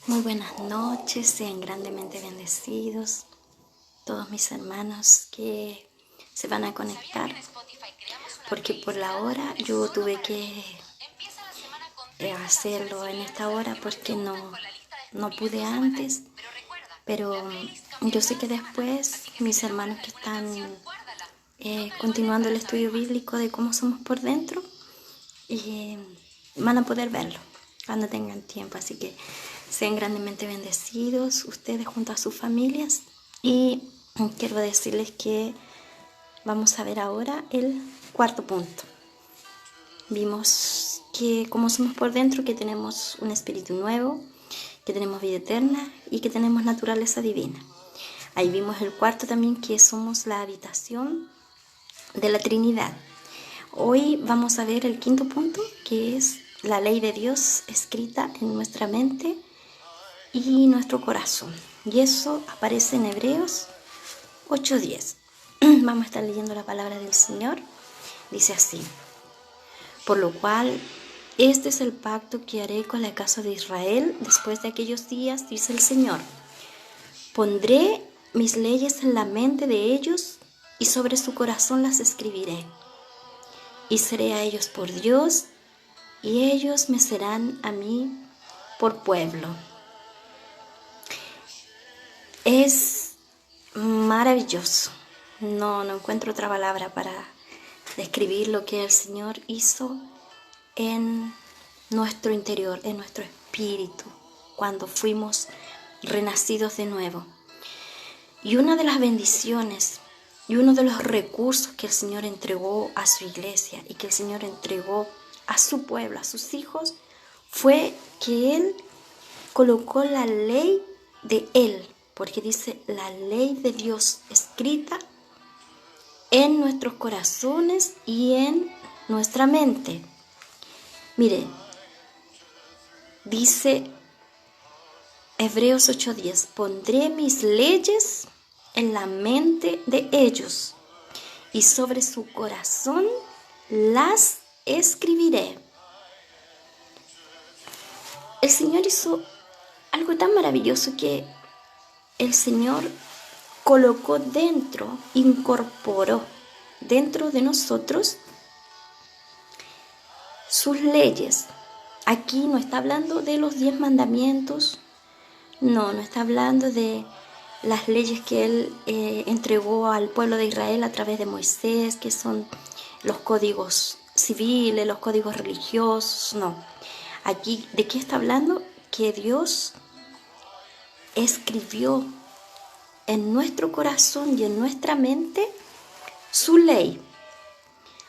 Muy buenas noches, sean grandemente bendecidos todos mis hermanos que se van a conectar, porque por la hora yo tuve que hacerlo en esta hora porque no pude antes, pero yo sé que después mis hermanos que están continuando el estudio bíblico de cómo somos por dentro van a poder verlo cuando tengan tiempo, así que sean grandemente bendecidos ustedes junto a sus familias. Y quiero decirles que vamos a ver ahora el cuarto punto. Vimos que como somos por dentro, que tenemos un espíritu nuevo, que tenemos vida eterna y que tenemos naturaleza divina. Ahí vimos el cuarto también, que somos la habitación de la Trinidad. Hoy vamos a ver el quinto punto, que es la ley de Dios escrita en nuestra mente y nuestro corazón. Y eso aparece en Hebreos 8:10. Vamos a estar leyendo la palabra del Señor. Dice así: por lo cual, este es el pacto que haré con la casa de Israel después de aquellos días, dice el Señor. Pondré mis leyes en la mente de ellos y sobre su corazón las escribiré. Y seré a ellos por Dios y ellos me serán a mí por pueblo. Es maravilloso. No encuentro otra palabra para describir lo que el Señor hizo en nuestro interior, en nuestro espíritu, cuando fuimos renacidos de nuevo. Y una de las bendiciones y uno de los recursos que el Señor entregó a su iglesia y que el Señor entregó a su pueblo, a sus hijos, fue que Él colocó la ley de Él, porque dice la ley de Dios escrita en nuestros corazones y en nuestra mente. Mire, dice Hebreos 8:10, pondré mis leyes en la mente de ellos y sobre su corazón las escribiré. El Señor hizo algo tan maravilloso que el Señor colocó dentro, incorporó dentro de nosotros sus leyes. Aquí no está hablando de los 10 mandamientos, no está hablando de las leyes que Él entregó al pueblo de Israel a través de Moisés, que son los códigos civiles, los códigos religiosos, no. Aquí, ¿de qué está hablando? Que Dios escribió en nuestro corazón y en nuestra mente su ley.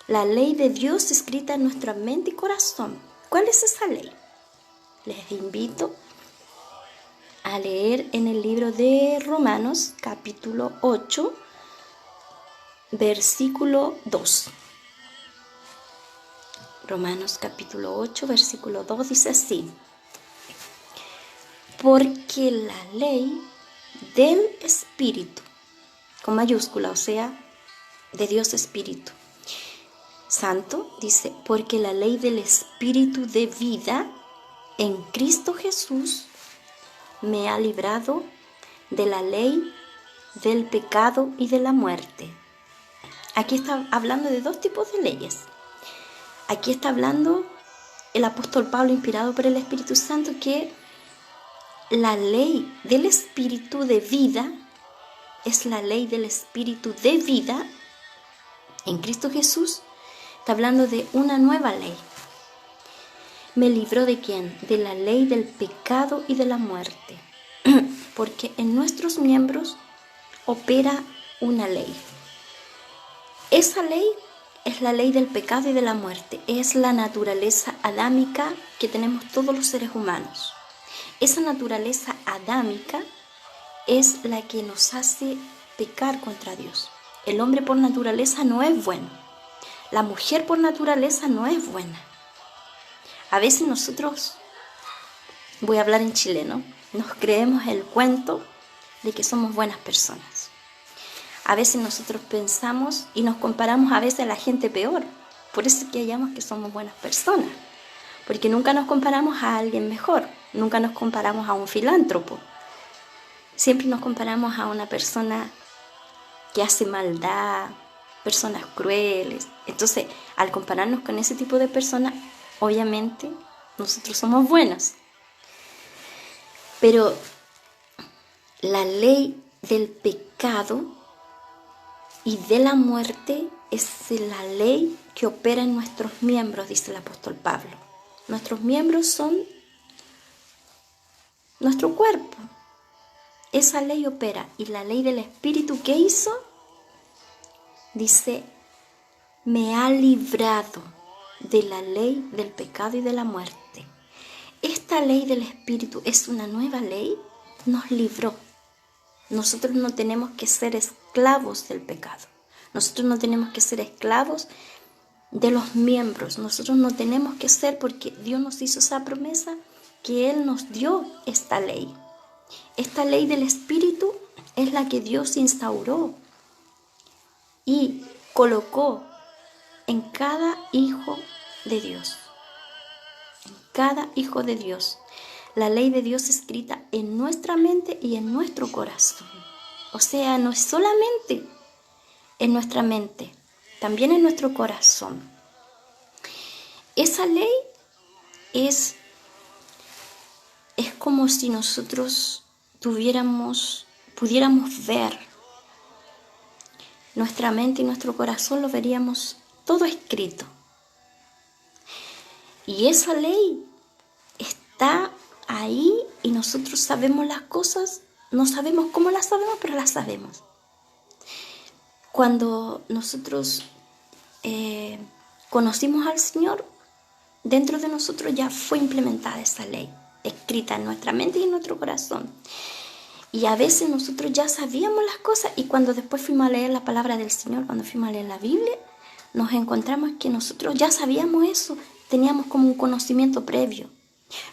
La ley de Dios escrita en nuestra mente y corazón. ¿Cuál es esa ley? Les invito a leer en el libro de Romanos, capítulo 8, versículo 2. Romanos capítulo 8, versículo 2 dice así: porque la ley del Espíritu, con mayúscula, o sea, de Dios Espíritu Santo, dice, porque la ley del Espíritu de vida en Cristo Jesús me ha librado de la ley del pecado y de la muerte. Aquí está hablando de dos tipos de leyes. Aquí está hablando el apóstol Pablo, inspirado por el Espíritu Santo, que la ley del Espíritu de vida es la ley del Espíritu de vida en Cristo Jesús. Está hablando de una nueva ley. ¿Me libró de quién? De la ley del pecado y de la muerte. Porque en nuestros miembros opera una ley. Esa ley es la ley del pecado y de la muerte. Es la naturaleza adámica que tenemos todos los seres humanos. Esa naturaleza adámica es la que nos hace pecar contra Dios. El hombre por naturaleza no es bueno. La mujer por naturaleza no es buena. A veces nosotros, voy a hablar en chileno, nos creemos el cuento de que somos buenas personas. A veces nosotros pensamos y nos comparamos a veces a la gente peor. Por eso es que hallamos que somos buenas personas. porque nunca nos comparamos a alguien mejor, nunca nos comparamos a un filántropo. Siempre nos comparamos a una persona que hace maldad, personas crueles. Entonces, al compararnos con ese tipo de personas, obviamente nosotros somos buenos. Pero la ley del pecado y de la muerte es la ley que opera en nuestros miembros, dice el apóstol Pablo. Nuestros miembros son nuestro cuerpo. Esa ley opera. Y la ley del Espíritu, ¿qué hizo? Dice, me ha librado de la ley del pecado y de la muerte. Esta ley del Espíritu es una nueva ley, nos libró. Nosotros no tenemos que ser esclavos del pecado. Nosotros no tenemos que ser esclavos de los miembros. Nosotros no tenemos que ser, porque Dios nos hizo esa promesa, que Él nos dio esta ley. Esta ley del Espíritu es la que Dios instauró y colocó en cada hijo de Dios. En cada hijo de Dios. La ley de Dios escrita en nuestra mente y en nuestro corazón. O sea, no es solamente en nuestra mente, también en nuestro corazón. Esa ley es como si nosotros pudiéramos ver nuestra mente y nuestro corazón, lo veríamos todo escrito. Y esa ley está ahí y nosotros sabemos las cosas, no sabemos cómo las sabemos, pero las sabemos. Cuando nosotros conocimos al Señor, dentro de nosotros ya fue implementada esa ley, escrita en nuestra mente y en nuestro corazón. Y a veces nosotros ya sabíamos las cosas, y cuando después fuimos a leer la palabra del Señor, cuando fuimos a leer la Biblia, nos encontramos que nosotros ya sabíamos eso, teníamos como un conocimiento previo.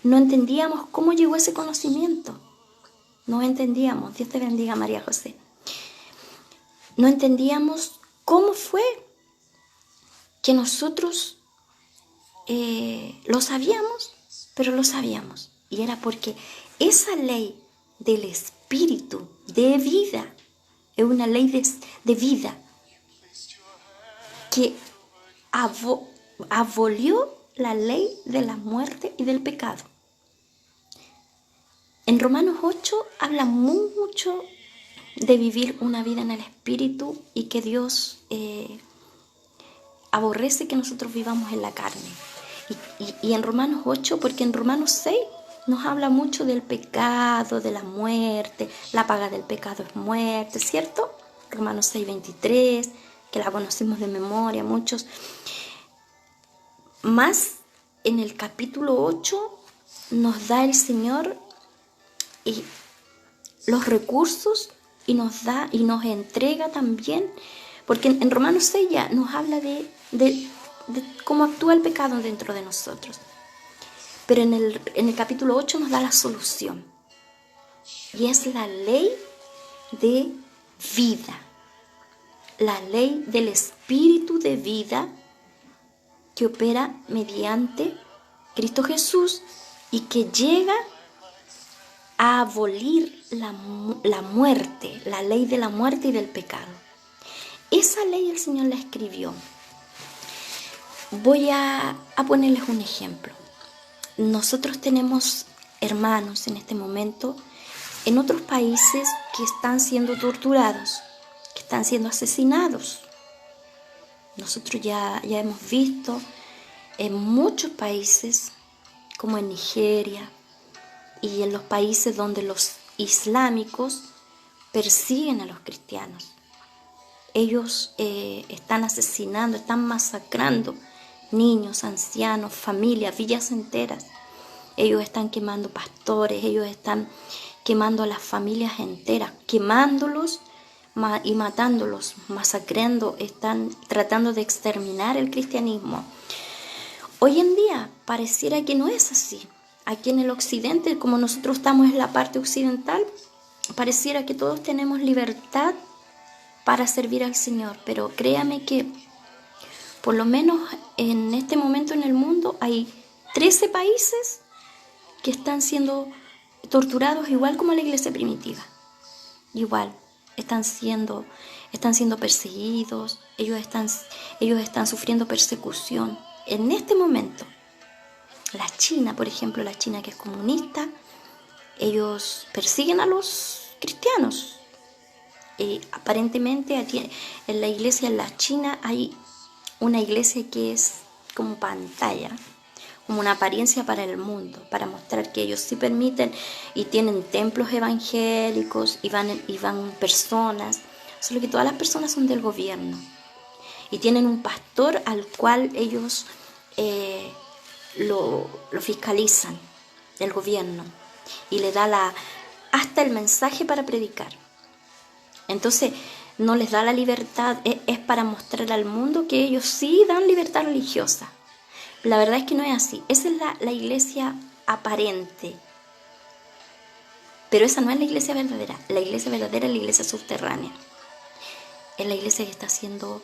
No entendíamos cómo llegó ese conocimiento. No entendíamos. Dios te bendiga, María José. No entendíamos cómo fue que nosotros lo sabíamos, pero lo sabíamos. Y era porque esa ley del Espíritu de vida es una ley de vida que abolió la ley de la muerte y del pecado. En Romanos 8 habla mucho de vivir una vida en el Espíritu y que Dios aborrece que nosotros vivamos en la carne. Y en Romanos 8, porque en Romanos 6 nos habla mucho del pecado, de la muerte, la paga del pecado es muerte, ¿cierto? Romanos 6, 23, que la conocemos de memoria muchos. Más en el capítulo 8 nos da el Señor los recursos y nos entrega también, porque en Romanos 6 ya nos habla de cómo actúa el pecado dentro de nosotros. Pero en el capítulo 8 nos da la solución. Y es la ley de vida. La ley del Espíritu de vida que opera mediante Cristo Jesús y que llega a abolir la muerte, la ley de la muerte y del pecado. Esa ley el Señor la escribió. Voy a ponerles un ejemplo. Nosotros tenemos hermanos en este momento en otros países que están siendo torturados, que están siendo asesinados. Nosotros ya hemos visto en muchos países, como en Nigeria y en los países donde los islámicos persiguen a los cristianos. Ellos están asesinando, están masacrando niños, ancianos, familias, villas enteras. Ellos están quemando pastores, ellos están quemando a las familias enteras, quemándolos y matándolos, masacrando, están tratando de exterminar el cristianismo. Hoy en día pareciera que no es así. Aquí en el occidente, como nosotros estamos en la parte occidental, pareciera que todos tenemos libertad para servir al Señor, pero créame que por lo menos en este momento en el mundo hay 13 países que están siendo torturados igual como la iglesia primitiva. Igual, están siendo perseguidos, ellos están sufriendo persecución. En este momento, la China, por ejemplo, la China que es comunista, ellos persiguen a los cristianos. Aparentemente en la iglesia en la China hay una iglesia que es como pantalla, como una apariencia para el mundo, para mostrar que ellos sí permiten y tienen templos evangélicos y van personas, solo que todas las personas son del gobierno y tienen un pastor al cual ellos lo fiscalizan, del gobierno, y le da hasta el mensaje para predicar. Entonces no les da la libertad, es para mostrar al mundo que ellos sí dan libertad religiosa. La verdad es que no es así. Esa es la iglesia aparente. Pero esa no es la iglesia verdadera. La iglesia verdadera es la iglesia subterránea. Es la iglesia que está siendo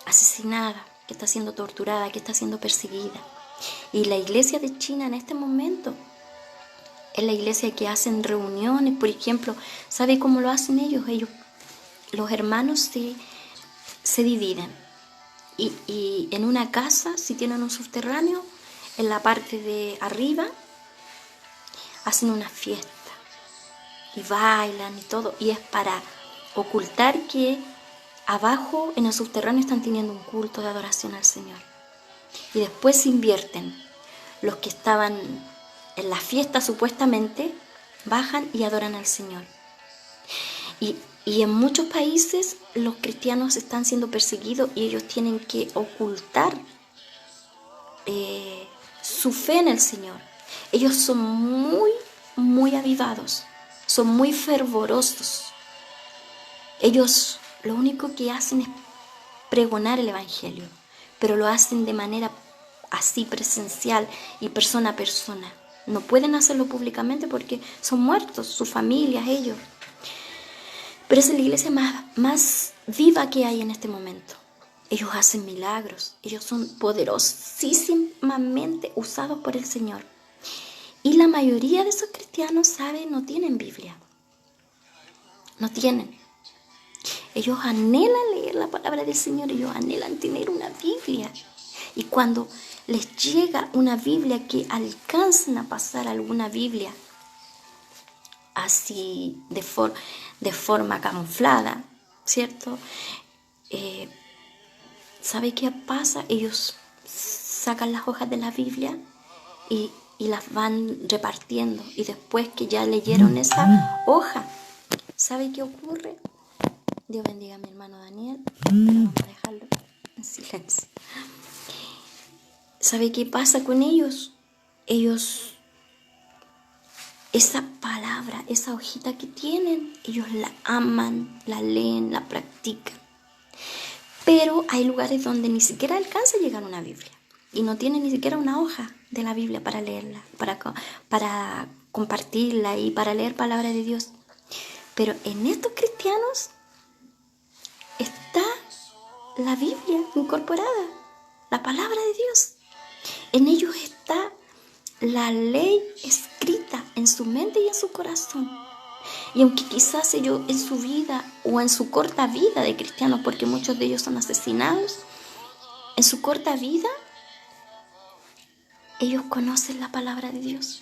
asesinada, que está siendo torturada, que está siendo perseguida. Y la iglesia de China en este momento es la iglesia que hacen reuniones, por ejemplo. ¿Sabe cómo lo hacen ellos? Los hermanos se dividen. Y en una casa, si tienen un subterráneo, en la parte de arriba, hacen una fiesta. Y bailan y todo. Y es para ocultar que abajo, en el subterráneo, están teniendo un culto de adoración al Señor. Y después se invierten. Los que estaban en la fiesta, supuestamente, bajan y adoran al Señor. Y en muchos países los cristianos están siendo perseguidos y ellos tienen que ocultar su fe en el Señor. Ellos son muy, muy avivados, son muy fervorosos. Ellos lo único que hacen es pregonar el Evangelio, pero lo hacen de manera así presencial y persona a persona. No pueden hacerlo públicamente porque son muertos, sus familias, ellos. Pero es la iglesia más viva que hay en este momento. Ellos hacen milagros. Ellos son poderosísimamente usados por el Señor. Y la mayoría de esos cristianos, ¿saben? No tienen Biblia. No tienen. Ellos anhelan leer la palabra del Señor. Ellos anhelan tener una Biblia. Y cuando les llega una Biblia que alcanzan a pasar alguna Biblia así de forma camuflada, ¿cierto? ¿Sabe qué pasa? Ellos sacan las hojas de la Biblia y las van repartiendo. Y después que ya leyeron esa hoja, ¿sabe qué ocurre? Dios bendiga a mi hermano Daniel, pero vamos a dejarlo en silencio. ¿Sabe qué pasa con ellos? Ellos, esa palabra, esa hojita que tienen, ellos la aman, la leen, la practican. Pero hay lugares donde ni siquiera alcanza a llegar una Biblia. Y no tienen ni siquiera una hoja de la Biblia para leerla, para compartirla y para leer palabra de Dios. Pero en estos cristianos está la Biblia incorporada, la palabra de Dios. En ellos está la ley escrita en su mente y en su corazón. Y aunque quizás ellos en su vida o en su corta vida de cristianos, porque muchos de ellos son asesinados, en su corta vida, ellos conocen la palabra de Dios.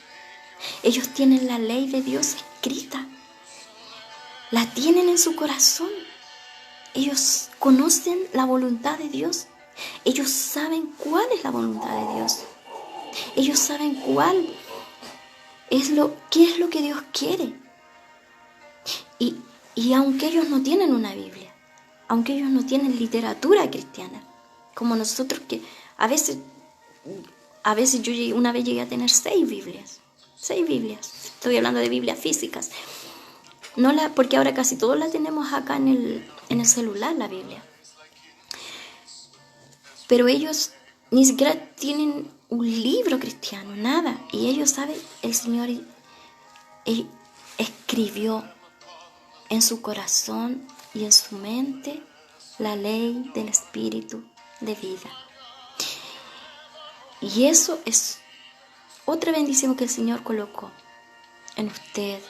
Ellos tienen la ley de Dios escrita. La tienen en su corazón. Ellos conocen la voluntad de Dios. Ellos saben cuál es la voluntad de Dios. Ellos saben qué es lo que Dios quiere. Y aunque ellos no tienen una Biblia, aunque ellos no tienen literatura cristiana, como nosotros que a veces yo una vez llegué a tener 6 Biblias. 6 Biblias. Estoy hablando de Biblias físicas. Porque ahora casi todos la tenemos acá en el celular, la Biblia. Pero ellos ni siquiera tienen un libro cristiano, nada. Y ellos saben, el Señor escribió en su corazón y en su mente la ley del Espíritu de vida. Y eso es otra bendición que el Señor colocó en usted,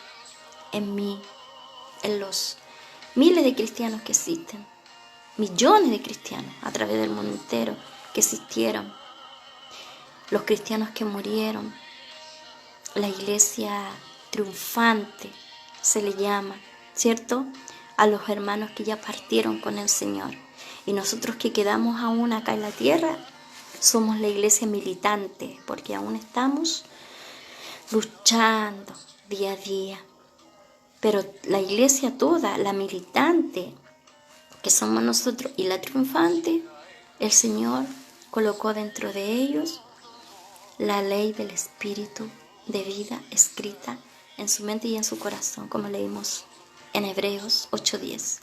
en mí, en los miles de cristianos que existen, millones de cristianos a través del mundo entero que existieron, los cristianos que murieron, la iglesia triunfante se le llama, ¿cierto? A los hermanos que ya partieron con el Señor. Y nosotros que quedamos aún acá en la tierra, somos la iglesia militante, porque aún estamos luchando día a día. Pero la iglesia toda, la militante, que somos nosotros, y la triunfante, el Señor colocó dentro de ellos la ley del Espíritu de vida escrita en su mente y en su corazón, como leímos en Hebreos 8:10.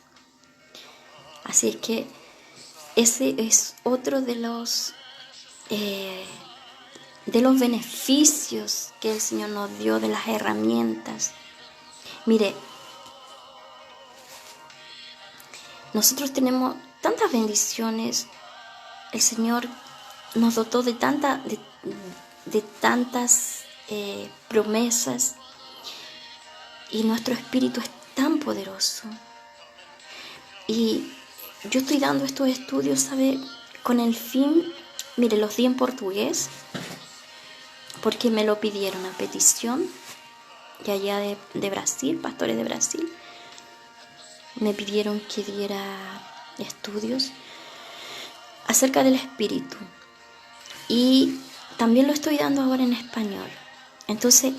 Así es que ese es otro de los beneficios que el Señor nos dio, de las herramientas. Mire, nosotros tenemos tantas bendiciones. El Señor nos dotó de tantas promesas, y nuestro espíritu es tan poderoso. Y yo estoy dando estos estudios, ¿sabe? Con el fin, mire, los di en portugués porque me lo pidieron a petición de allá de Brasil, pastores de Brasil. Me pidieron que diera estudios acerca del espíritu, y también lo estoy dando ahora en español. Entonces,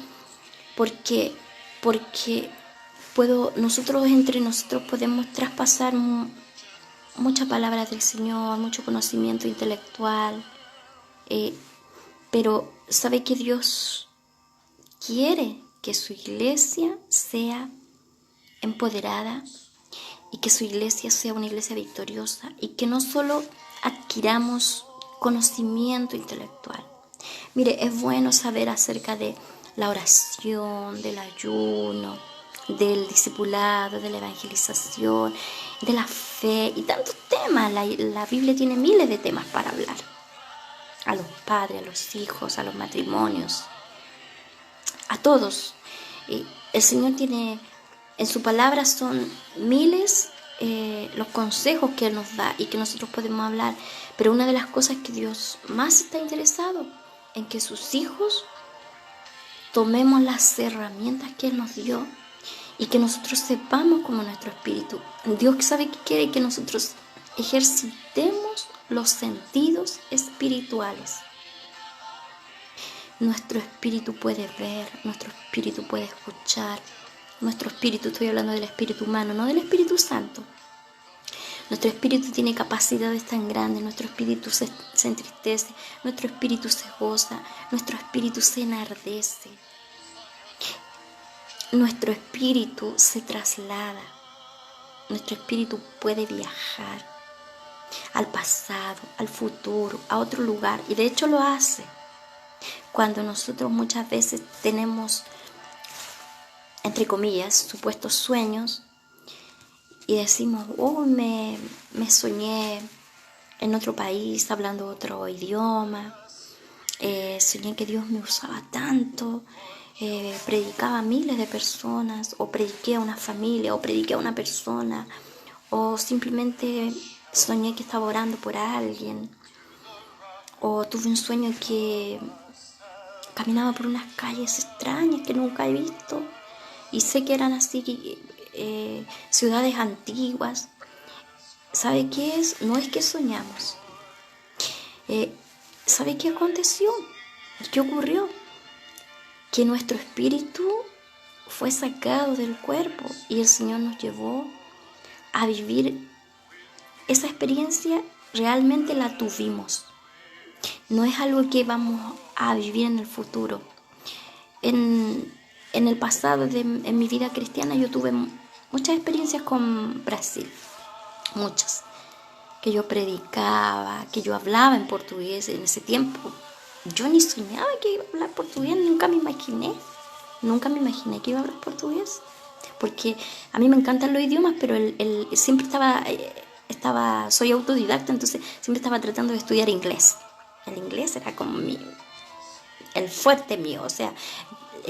porque entre nosotros podemos traspasar muchas palabras del Señor, mucho conocimiento intelectual, pero sabe que Dios quiere que su iglesia sea empoderada y que su iglesia sea una iglesia victoriosa, y que no solo adquiramos conocimiento intelectual. Mire, es bueno saber acerca de la oración, del ayuno, del discipulado, de la evangelización, de la fe y tantos temas. La Biblia tiene miles de temas para hablar. A los padres, a los hijos, a los matrimonios, a todos. El Señor tiene, en su palabra son miles los consejos que Él nos da y que nosotros podemos hablar. Pero una de las cosas que Dios más está interesado en que sus hijos tomemos las herramientas que Él nos dio y que nosotros sepamos como nuestro espíritu. Dios sabe que quiere que nosotros ejercitemos los sentidos espirituales. Nuestro espíritu puede ver, nuestro espíritu puede escuchar, nuestro espíritu, estoy hablando del espíritu humano, no del Espíritu Santo. Nuestro espíritu tiene capacidades tan grandes, nuestro espíritu se entristece, nuestro espíritu se goza, nuestro espíritu se enardece. Nuestro espíritu se traslada, nuestro espíritu puede viajar al pasado, al futuro, a otro lugar, y de hecho lo hace. Cuando nosotros muchas veces tenemos, entre comillas, supuestos sueños, y decimos, me soñé en otro país, hablando otro idioma, soñé que Dios me usaba tanto, predicaba a miles de personas, o prediqué a una familia, o prediqué a una persona, o simplemente soñé que estaba orando por alguien, o tuve un sueño que caminaba por unas calles extrañas que nunca he visto, y sé que eran así ciudades antiguas. ¿Sabe qué es? No es que soñamos. ¿Sabe qué aconteció? ¿Qué ocurrió? Que nuestro espíritu fue sacado del cuerpo y el Señor nos llevó a vivir esa experiencia. Realmente la tuvimos. No es algo que vamos a vivir en el futuro. En el pasado, en mi vida cristiana, yo tuve muchas experiencias con Brasil. Muchas. Que yo predicaba, que yo hablaba en portugués en ese tiempo. Yo ni soñaba que iba a hablar portugués, nunca me imaginé que iba a hablar portugués, porque a mí me encantan los idiomas, pero siempre soy autodidacta, entonces siempre estaba tratando de estudiar inglés. El inglés era como el fuerte mío. O sea,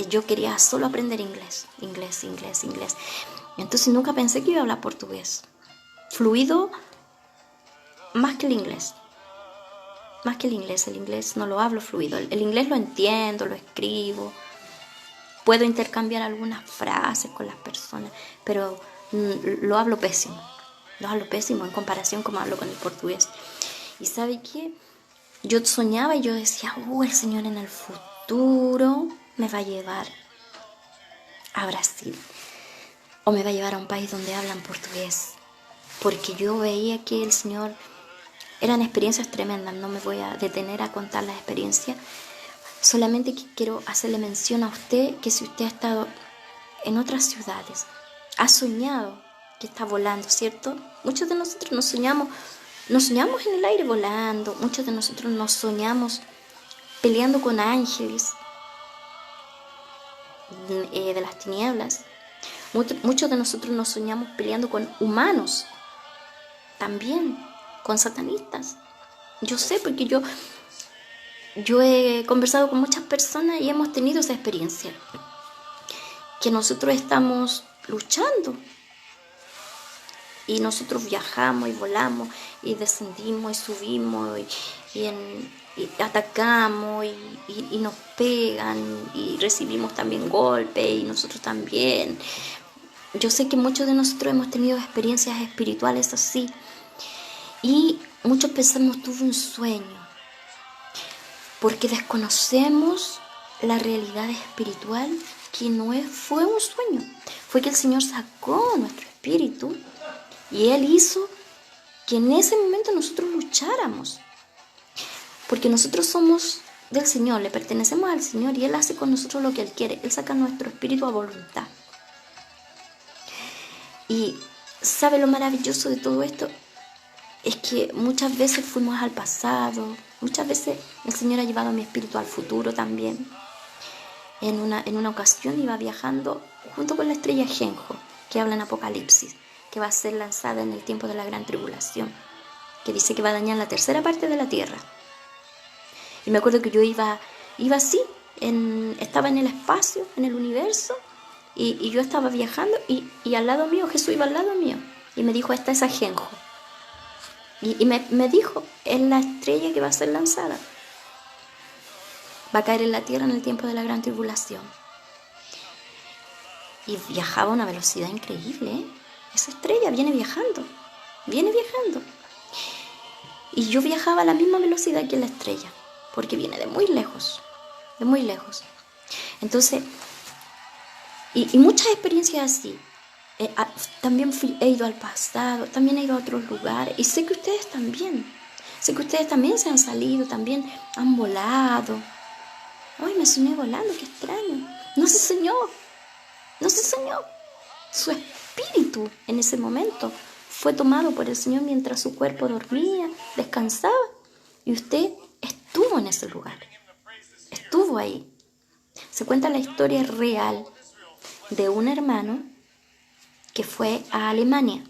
yo quería solo aprender inglés. Entonces nunca pensé que iba a hablar portugués. Fluido más que el inglés. Más que el inglés no lo hablo fluido. El inglés lo entiendo, lo escribo. Puedo intercambiar algunas frases con las personas, pero lo hablo pésimo. Lo hablo pésimo en comparación como hablo con el portugués. ¿Y sabe qué? Yo soñaba y yo decía, el Señor en el futuro me va a llevar a Brasil. O me va a llevar a un país donde hablan portugués. Porque yo veía que el Señor... Eran experiencias tremendas, no me voy a detener a contar las experiencias. Solamente que quiero hacerle mención a usted que si usted ha estado en otras ciudades, ha soñado que está volando, ¿cierto? Muchos de nosotros nos soñamos en el aire volando, muchos de nosotros nos soñamos peleando con ángeles de las tinieblas. Muchos de nosotros nos soñamos peleando con humanos, también con satanistas. Yo sé porque yo he conversado con muchas personas y hemos tenido esa experiencia. Que nosotros estamos luchando. Y nosotros viajamos y volamos y descendimos y subimos y atacamos y nos pegan y recibimos también golpes y nosotros también. Yo sé que muchos de nosotros hemos tenido experiencias espirituales así. Y muchos pensamos, tuve un sueño, porque desconocemos la realidad espiritual que fue un sueño. Fue que el Señor sacó nuestro espíritu y Él hizo que en ese momento nosotros lucháramos. Porque nosotros somos del Señor, le pertenecemos al Señor y Él hace con nosotros lo que Él quiere. Él saca nuestro espíritu a voluntad. Y ¿sabe lo maravilloso de todo esto? Es que muchas veces fuimos al pasado, muchas veces el Señor ha llevado a mi espíritu al futuro también. En una ocasión iba viajando junto con la estrella Genjo, que habla en Apocalipsis, que va a ser lanzada en el tiempo de la gran tribulación, que dice que va a dañar la tercera parte de la tierra. Y me acuerdo que yo iba así, estaba en el espacio, en el universo, y yo estaba viajando y al lado mío, Jesús iba al lado mío, y me dijo, esta es Ajenjo. Y me dijo, es la estrella que va a ser lanzada. Va a caer en la tierra en el tiempo de la gran tribulación. Y viajaba a una velocidad increíble, ¿eh? Esa estrella viene viajando. Y yo viajaba a la misma velocidad que la estrella, porque viene de muy lejos. Entonces, y muchas experiencias así. También he ido al pasado, también he ido a otros lugares y sé que ustedes también se han salido, también han volado. Ay, me soñé volando, qué extraño. No se soñó. Su espíritu en ese momento fue tomado por el Señor mientras su cuerpo dormía, descansaba, y usted estuvo en ese lugar, estuvo ahí. Se cuenta la historia real de un hermano que fue a Alemania.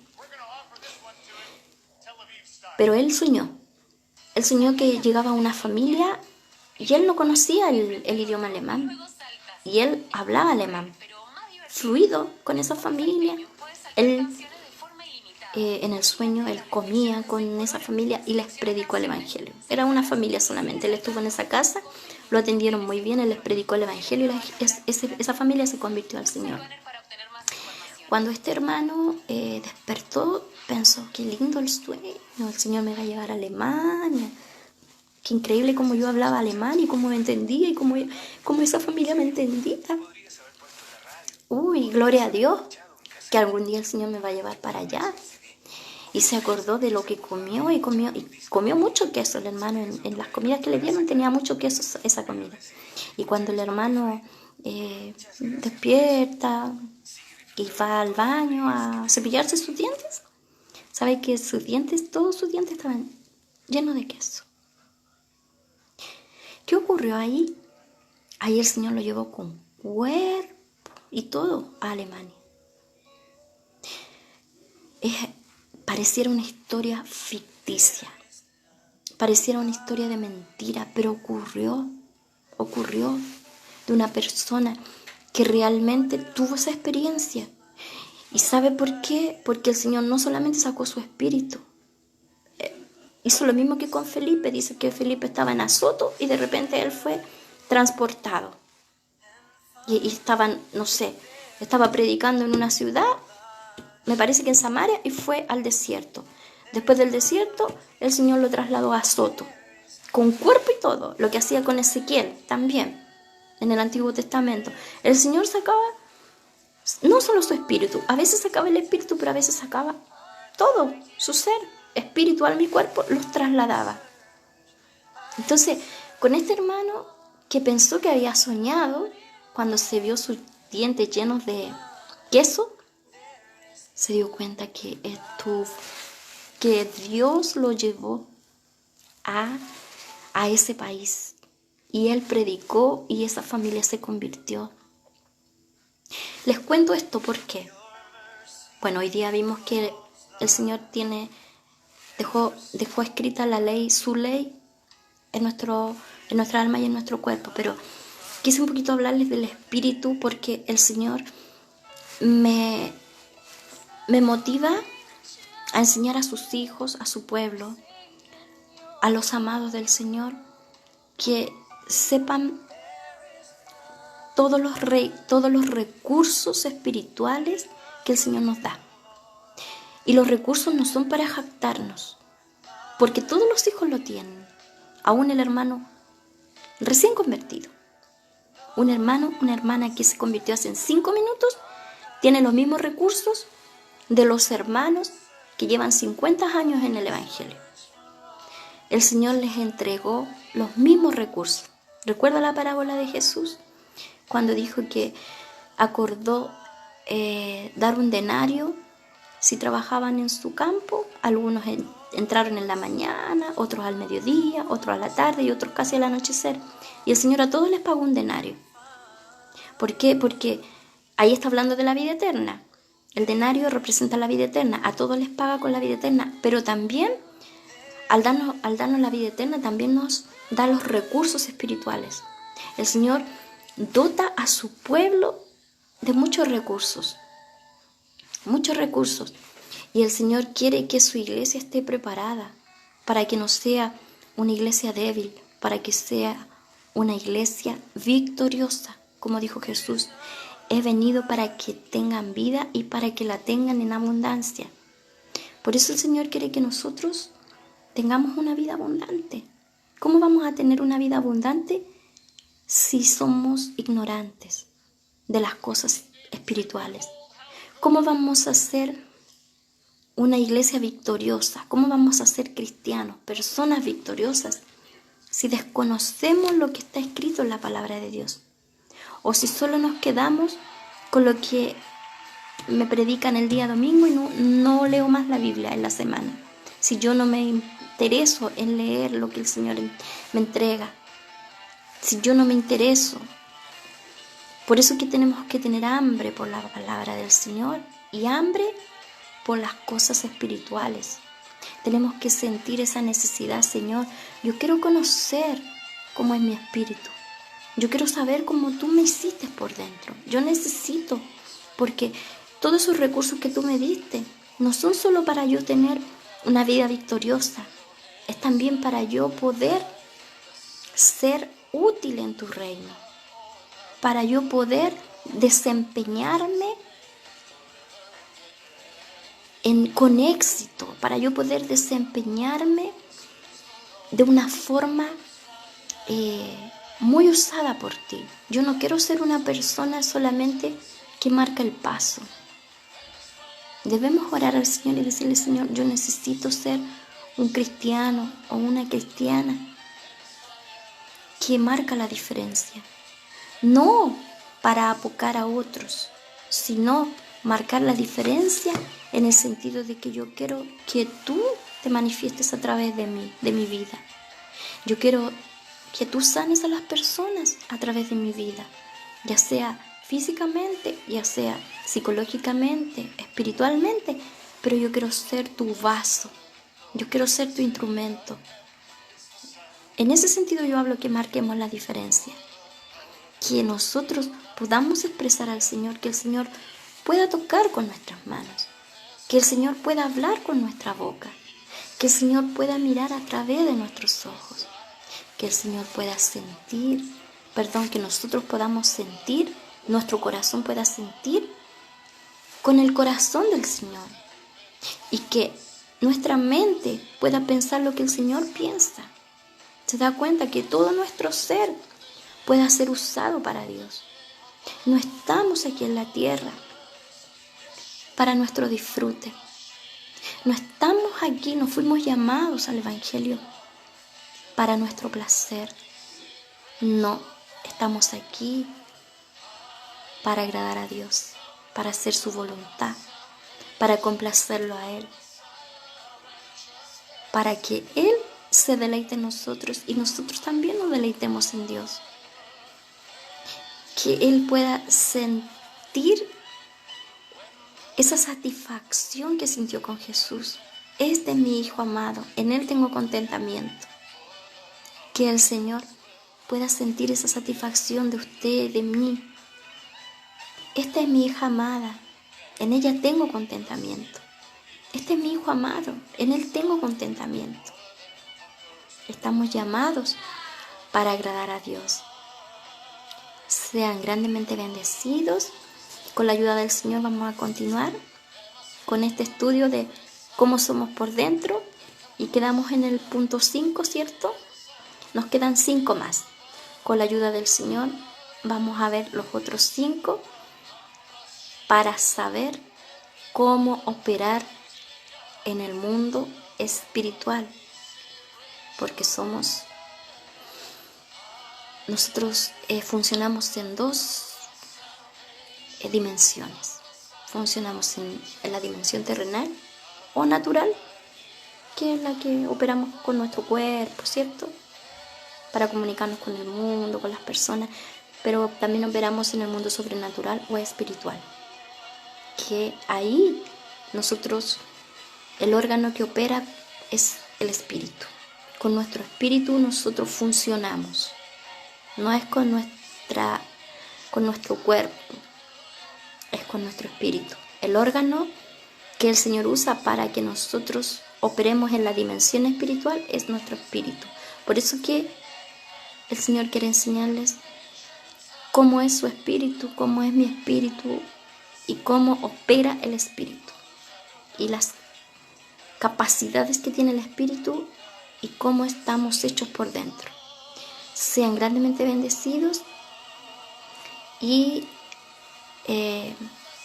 Pero él soñó que llegaba a una familia y él no conocía el idioma alemán. Y él hablaba alemán, fluido con esa familia. Él, en el sueño, él comía con esa familia y les predicó el evangelio. Era una familia solamente. Él estuvo en esa casa, lo atendieron muy bien, él les predicó el evangelio y esa familia se convirtió al Señor. Cuando este hermano despertó, pensó, qué lindo el sueño, el Señor me va a llevar a Alemania. Qué increíble cómo yo hablaba alemán y cómo me entendía y cómo esa familia me entendía. Uy, gloria a Dios, que algún día el Señor me va a llevar para allá. Y se acordó de lo que comió y comió mucho queso el hermano. En las comidas que le dieron tenía mucho queso esa comida. Y cuando el hermano despierta y va al baño a cepillarse sus dientes, sabe que todos sus dientes estaban llenos de queso. ¿Qué ocurrió ahí? Ahí el Señor lo llevó con cuerpo y todo a Alemania. Pareciera una historia ficticia, pareciera una historia de mentira, pero ocurrió ocurrió de una persona que realmente tuvo esa experiencia. ¿Y sabe por qué? Porque el Señor no solamente sacó su espíritu, hizo lo mismo que con Felipe. Dice que Felipe estaba en Azoto y de repente él fue transportado. Y estaban, no sé, estaba predicando en una ciudad, me parece que en Samaria, y fue al desierto. Después del desierto, el Señor lo trasladó a Azoto, con cuerpo y todo, lo que hacía con Ezequiel también, en el Antiguo Testamento. El Señor sacaba no solo su espíritu, a veces sacaba el espíritu, pero a veces sacaba todo, su ser, espíritu, alma y cuerpo, los trasladaba. Entonces, con este hermano que pensó que había soñado, cuando se vio sus dientes llenos de queso, se dio cuenta que Dios lo llevó a ese país. Y él predicó y esa familia se convirtió. Les cuento esto porque, bueno, hoy día vimos que el Señor dejó escrita la ley, su ley, en nuestra alma y en nuestro cuerpo. Pero quise un poquito hablarles del espíritu porque el Señor me motiva a enseñar a sus hijos, a su pueblo, a los amados del Señor, que sepan todos los recursos espirituales que el Señor nos da. Y los recursos no son para jactarnos, porque todos los hijos lo tienen. Aún el hermano recién convertido, un hermano, una hermana que se convirtió hace 5 minutos, tiene los mismos recursos de los hermanos que llevan 50 años en el Evangelio. El Señor les entregó los mismos recursos. ¿Recuerda la parábola de Jesús? Cuando dijo que acordó dar un denario si trabajaban en su campo. Algunos entraron en la mañana, otros al mediodía, otros a la tarde y otros casi al anochecer. Y el Señor a todos les pagó un denario. ¿Por qué? Porque ahí está hablando de la vida eterna. El denario representa la vida eterna. A todos les paga con la vida eterna. Pero también, al darnos la vida eterna, también nos da los recursos espirituales. El Señor dota a su pueblo de muchos recursos. Muchos recursos. Y el Señor quiere que su iglesia esté preparada para que no sea una iglesia débil, para que sea una iglesia victoriosa. Como dijo Jesús, he venido para que tengan vida y para que la tengan en abundancia. Por eso el Señor quiere que nosotros tengamos una vida abundante. ¿Cómo vamos a tener una vida abundante si somos ignorantes de las cosas espirituales? ¿Cómo vamos a ser una iglesia victoriosa? ¿Cómo vamos a ser cristianos, personas victoriosas, si desconocemos lo que está escrito en la palabra de Dios? O si solo nos quedamos con lo que me predican el día domingo y no leo más la Biblia en la semana. Si yo no me intereso en leer lo que el Señor me entrega. Si yo no me intereso. Por eso que tenemos que tener hambre por la palabra del Señor y hambre por las cosas espirituales. Tenemos que sentir esa necesidad, Señor. Yo quiero conocer cómo es mi espíritu. Yo quiero saber cómo tú me hiciste por dentro. Yo necesito, porque todos esos recursos que tú me diste no son solo para yo tener una vida victoriosa. Es también para yo poder ser útil en tu reino. Para yo poder desempeñarme con éxito. Para yo poder desempeñarme de una forma muy usada por ti. Yo no quiero ser una persona solamente que marca el paso. Debemos orar al Señor y decirle: Señor, yo necesito ser un cristiano o una cristiana que marca la diferencia. No para apocar a otros, sino marcar la diferencia en el sentido de que yo quiero que tú te manifiestes a través de mí, de mi vida. Yo quiero que tú sanes a las personas a través de mi vida, ya sea físicamente, ya sea psicológicamente, espiritualmente, pero yo quiero ser tu vaso, yo quiero ser tu instrumento. En ese sentido yo hablo que marquemos la diferencia. que nosotros podamos expresar al Señor, que el Señor pueda tocar con nuestras manos, que el Señor pueda hablar con nuestra boca, que el Señor pueda mirar a través de nuestros ojos, que el Señor pueda sentir, que nosotros podamos sentir, nuestro corazón pueda sentir con el corazón del Señor y que nuestra mente pueda pensar lo que el Señor piensa. Se da cuenta que todo nuestro ser pueda ser usado para Dios. No estamos aquí en la tierra para nuestro disfrute. No estamos aquí, no fuimos llamados al Evangelio para nuestro placer. No, estamos aquí para agradar a Dios, para hacer su voluntad, para complacerlo a Él, para que Él se deleite en nosotros y nosotros también nos deleitemos en Dios. Que Él pueda sentir esa satisfacción que sintió con Jesús. Este es mi Hijo amado, en Él tengo contentamiento. Que el Señor pueda sentir esa satisfacción de usted, de mí. Esta es mi hija amada, en ella tengo contentamiento. Este es mi Hijo amado, en Él tengo contentamiento. Estamos llamados para agradar a Dios. Sean grandemente bendecidos. Con la ayuda del Señor vamos a continuar con este estudio de cómo somos por dentro y quedamos en el punto 5, ¿cierto? Nos quedan 5 más. Con la ayuda del Señor vamos a ver los otros 5 para saber cómo operar en el mundo espiritual, porque nosotros funcionamos en 2 dimensiones. Funcionamos en la dimensión terrenal o natural, que es la que operamos con nuestro cuerpo, ¿cierto? Para comunicarnos con el mundo, con las personas, pero también operamos en el mundo sobrenatural o espiritual, que ahí nosotros, el órgano que opera es el espíritu. Con nuestro espíritu nosotros funcionamos, no es con nuestro cuerpo, es con nuestro espíritu. El órgano que el Señor usa para que nosotros operemos en la dimensión espiritual es nuestro espíritu. Por eso que el Señor quiere enseñarles cómo es su espíritu, cómo es mi espíritu y cómo opera el espíritu y las capacidades que tiene el espíritu y cómo estamos hechos por dentro. Sean grandemente bendecidos y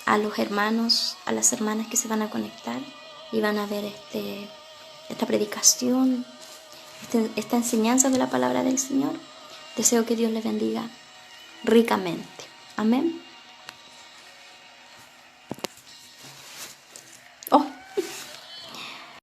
a los hermanos, a las hermanas que se van a conectar y van a ver esta predicación, esta enseñanza de la palabra del Señor. Deseo que Dios les bendiga ricamente. Amén.